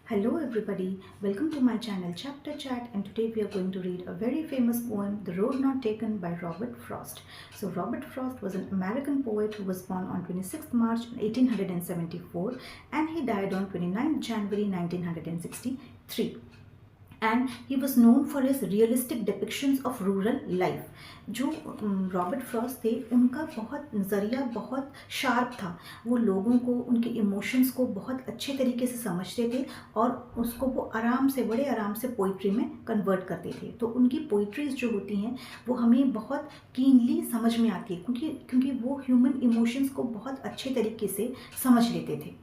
Hello everybody, welcome to my channel Chapter Chat, and today we are going to read a very famous poem, The Road Not Taken by Robert Frost. So Robert Frost was an American poet who was born on 26th March 1874 and he died on 29th January 1963. And he was known for his realistic depictions of rural life. जो Robert Frost थे उनका बहुत नज़रिया बहुत sharp था। वो लोगों को, उनके इमोशंस को बहुत अच्छे तरीके से समझते थे और उसको वो आराम से, बड़े आराम से पोइट्री में कन्वर्ट करते थे। तो उनकी पोइट्रीज जो होती हैं वो हमें बहुत कीनली समझ में आती है क्योंकि वो ह्यूमन इमोशंस को बहुत अच्छे तरीके से समझ लेते थे।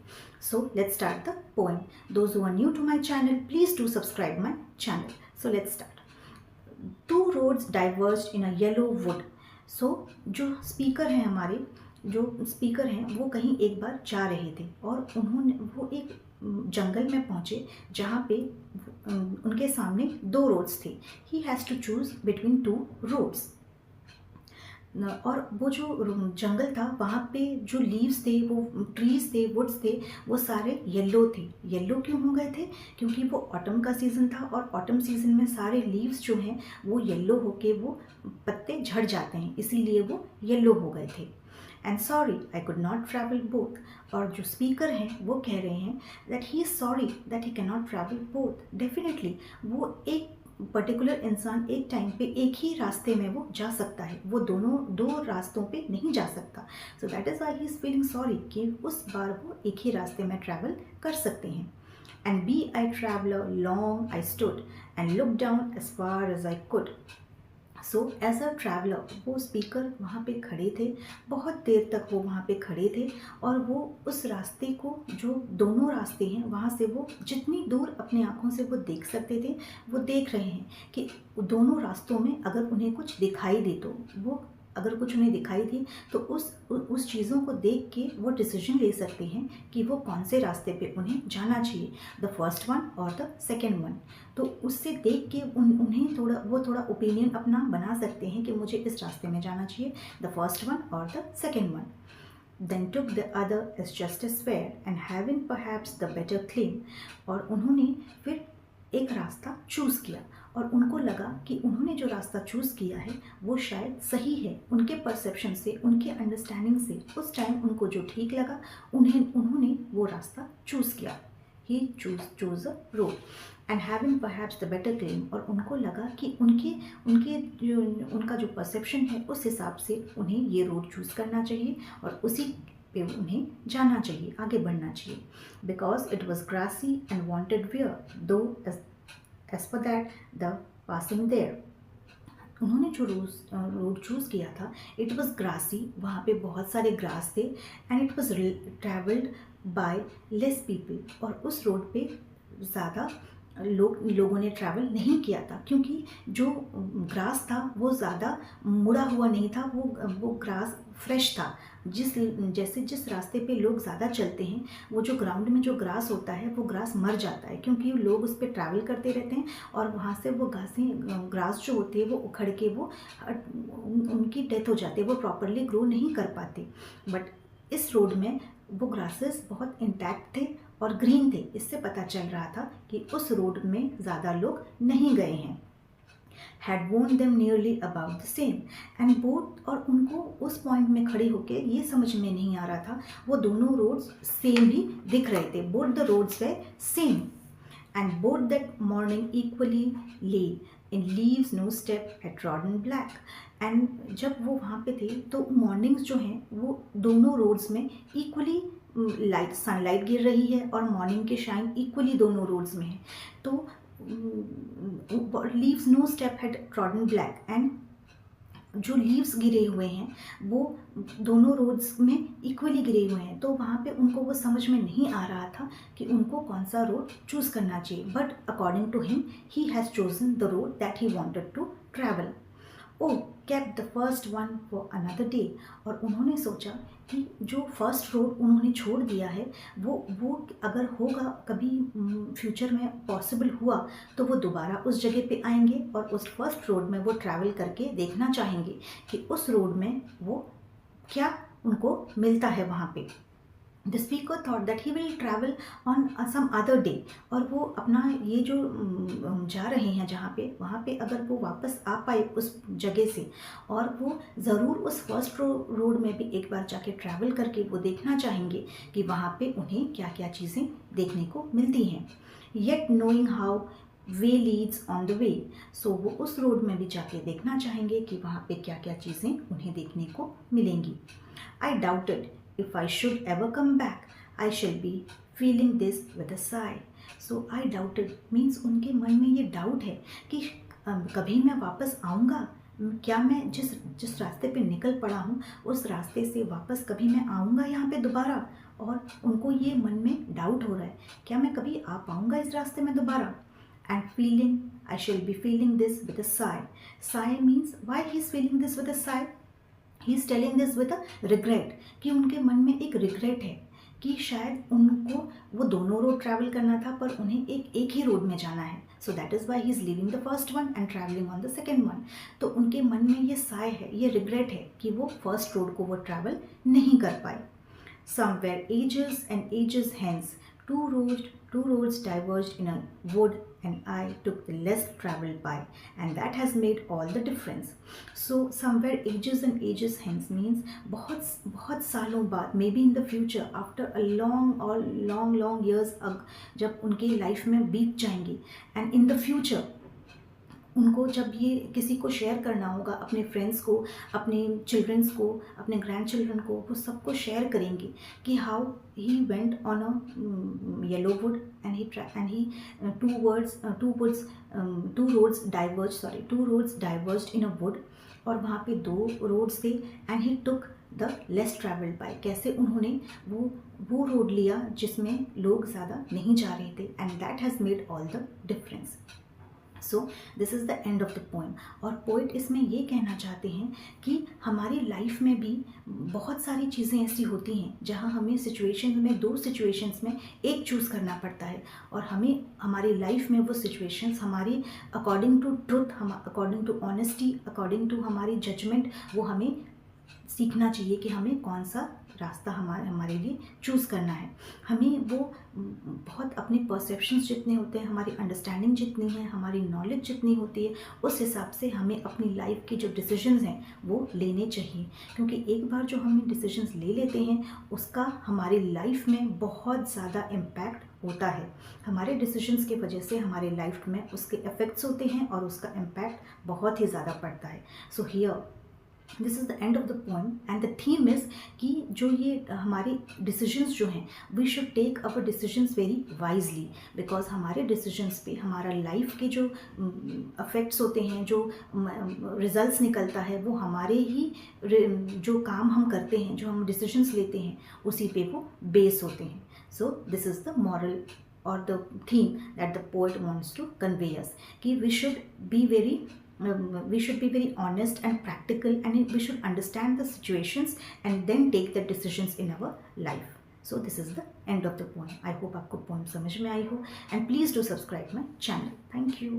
So let's start the poem. Those who are new to my channel, please do subscribe my channel. So let's start. Two roads diverged in a yellow wood. So जो स्पीकर हैं हमारे, जो स्पीकर हैं वो कहीं एक बार जा रहे थे और वो एक जंगल में पहुँचे जहाँ पे उनके सामने दो रोड्स थे। He has to choose between two roads. और वो जो जंगल था वहाँ पे जो लीव्स थे, वो ट्रीज थे, वुड्स थे, वो सारे येलो थे। येलो क्यों हो गए थे? क्योंकि वो ऑटम का सीज़न था और ऑटम सीज़न में सारे लीव्स जो हैं वो येलो होके वो पत्ते झड़ जाते हैं, इसीलिए वो येलो हो गए थे। And sorry I could not travel both. और जो स्पीकर हैं वो कह रहे हैं that he is sorry that he can not travel both. Definitely वो एक पर्टिकुलर इंसान एक टाइम पे एक ही रास्ते में वो जा सकता है, वो दो रास्तों पे नहीं जा सकता। So that is why he is feeling sorry कि उस बार वो एक ही रास्ते में ट्रैवल कर सकते हैं। And be I traveller long I stood and look down as far as I could. So as a traveller वो स्पीकर वहाँ पे खड़े थे, बहुत देर तक वो वहाँ पे खड़े थे और वो उस रास्ते को, जो दोनों रास्ते हैं वहाँ से वो जितनी दूर अपनी आँखों से वो देख सकते थे वो देख रहे हैं कि दोनों रास्तों में अगर उन्हें कुछ दिखाई दे तो वो, अगर कुछ उन्हें दिखाई दी तो उस चीज़ों को देख के वो डिसीजन ले सकते हैं कि वो कौन से रास्ते पे उन्हें जाना चाहिए, द फर्स्ट वन और द सेकेंड वन। तो उससे देख के उन्हें थोड़ा ओपिनियन अपना बना सकते हैं कि मुझे इस रास्ते में जाना चाहिए, द फर्स्ट वन और the second one. Then took the other as just as fair and having perhaps the better claim। और उन्होंने फिर एक रास्ता चूज़ किया और उनको लगा कि उन्होंने जो रास्ता चूज़ किया है वो शायद सही है, उनके परसेप्शन से, उनके अंडरस्टैंडिंग से उस टाइम उनको जो ठीक लगा उन्होंने वो रास्ता चूज़ किया। He choose a road and having perhaps the better claim. और उनको लगा कि उनका जो परसेप्शन है उस हिसाब से उन्हें ये रोड चूज़ करना चाहिए और उसी पे उन्हें जाना चाहिए, आगे बढ़ना चाहिए। Because it was grassy and wanted wear though as for that the passing there. उन्होंने जो रोड चूज़ किया था, इट वॉज ग्रासी, वहाँ पे बहुत सारे ग्रास थे, and it was travelled bye less people. और उस रोड पे ज़्यादा लोगों ने ट्रैवल नहीं किया था क्योंकि जो ग्रास था वो ज़्यादा मुड़ा हुआ नहीं था, वो ग्रास फ्रेश था। जिस रास्ते पे लोग ज़्यादा चलते हैं वो जो ग्राउंड में जो ग्रास होता है वो ग्रास मर जाता है क्योंकि लोग उस पर ट्रैवल करते रहते हैं और वहाँ से वो ग्रास जो होती है वो उखड़ के वो उनकी डेथ हो जाती है, वो प्रॉपरली ग्रो नहीं कर पाते। बट इस रोड में वो ग्रासेस बहुत इंटैक्ट थे और ग्रीन थे। इससे पता चल रहा था कि उस रोड में ज़्यादा लोग नहीं गए हैं। हैड वोन them nearly about the same and both. और उनको उस पॉइंट में खड़े होकर ये समझ में नहीं आ रहा था, वो दोनों रोड्स सेम ही दिख रहे थे, both the roads were same. And both that morning equally lay in leaves no step at trodden black. And जब वो वहाँ पे थे तो मॉर्निंग्स जो हैं वो दोनों रोड्स में इक्वली सनलाइट गिर रही है और मॉर्निंग के शाइन इक्वली दोनों रोड्स में है। तो leaves no step had trodden black, and जो लीव्स गिरे हुए हैं वो दोनों रोड्स में इक्वली गिरे हुए हैं। तो वहाँ पे उनको वो समझ में नहीं आ रहा था कि उनको कौन सा रोड चूज़ करना चाहिए। But according to him he has chosen the road that he wanted to travel. Oh kept the first one for another day. और उन्होंने सोचा कि जो फर्स्ट रोड उन्होंने छोड़ दिया है वो अगर होगा कभी फ्यूचर में पॉसिबल हुआ तो वो दोबारा उस जगह पे आएंगे और उस फर्स्ट रोड में वो ट्रैवल करके देखना चाहेंगे कि उस रोड में वो क्या उनको मिलता है वहाँ पे। The speaker thought that he will travel on some other day, और वो अपना ये जो जा रहे हैं जहाँ पे, वहाँ पे अगर वो वापस आ पाए उस जगह से, और वो ज़रूर उस फर्स्ट रोड में भी एक बार जाके ट्रैवल करके वो देखना चाहेंगे कि वहाँ पे उन्हें क्या क्या चीज़ें देखने को मिलती हैं। Yet knowing how way leads on the way, so वो उस रोड में भी जाके देखना चाहेंगे कि वहाँ पे क्या क्या चीज़ें उन्हें देखने को मिलेंगी। आई doubted if I should ever come back, I shall be feeling this with a sigh. So I doubted means उनके मन में ये डाउट है कि कभी मैं वापस आऊँगा, क्या मैं जिस रास्ते पे निकल पड़ा हूँ उस रास्ते से वापस कभी मैं आऊँगा यहाँ पे दोबारा, और उनको ये मन में डाउट हो रहा है क्या मैं कभी आ पाऊँगा इस रास्ते में दोबारा। And feeling I shall be feeling this with a Sai. Sai means why he is feeling this with a Sai, he is telling this with a regret, कि उनके मन में एक रिग्रेट है कि शायद उनको वो दोनों रोड ट्रैवल करना था पर उन्हें एक ही रोड में जाना है। So that is why he is leaving the first one and travelling on the second one. तो उनके मन में ये साय है, ये रिग्रेट है कि वो फर्स्ट रोड को वो ट्रैवल नहीं कर पाए। Somewhere ages and ages hence, two roads diverged in a wood, and I took the less traveled by, and that has made all the difference. So somewhere ages and ages hence means बहुत सालों बाद, maybe in the future, after a long years, जब उनकी life में बीत जाएंगी, and in the future उनको जब ये किसी को शेयर करना होगा, अपने फ्रेंड्स को, अपने चिल्ड्रंस को, अपने ग्रैंड चिल्ड्रन को, वो सबको शेयर करेंगे कि how he went on a yellow wood and he two roads diverged in a wood, और वहाँ पे दो रोड्स थे, and he took the less travelled by, कैसे उन्होंने वो रोड लिया जिसमें लोग ज़्यादा नहीं जा रहे थे, and that has made all the difference. So this is the end of the poem. और पोइट इसमें ये कहना चाहते हैं कि हमारी लाइफ में भी बहुत सारी चीज़ें ऐसी होती हैं जहाँ हमें दो सिचुएशंस में एक चूज़ करना पड़ता है, और हमें हमारी लाइफ में वो सिचुएशंस हमारी according to truth, according to honesty, according to हमारी जजमेंट, वो हमें सीखना चाहिए कि हमें कौन सा रास्ता हमारे लिए चूज़ करना है। हमें वो बहुत अपने परसेप्शंस जितने होते हैं, हमारी अंडरस्टैंडिंग जितनी है, हमारी नॉलेज जितनी होती है, उस हिसाब से हमें अपनी लाइफ के जो डिसीजंस हैं वो लेने चाहिए, क्योंकि एक बार जो हम डिसीजंस ले लेते हैं उसका हमारी लाइफ में बहुत ज़्यादा इम्पैक्ट होता है। हमारे डिसीजंस की वजह से हमारे लाइफ में उसके इफ़ेक्ट्स होते हैं और उसका इम्पैक्ट बहुत ही ज़्यादा पड़ता है। So here this is the end of the poem, and the theme is कि जो ये हमारे डिसीजंस जो हैं, we should take our decisions very wisely, because हमारे डिसीजंस पे हमारा लाइफ के जो अफेक्ट्स होते हैं, जो रिजल्ट्स निकलता है, वो हमारे ही जो काम हम करते हैं, जो हम डिसीजंस लेते हैं, उसी पे वो बेस होते हैं। So this is the moral और the theme that the poet wants to convey us, कि we should be very honest and practical, and we should understand the situations and then take the decisions in our life. So this is the end of the poem. I hope आपको poem समझ में आई हो, and please do subscribe my channel. Thank you.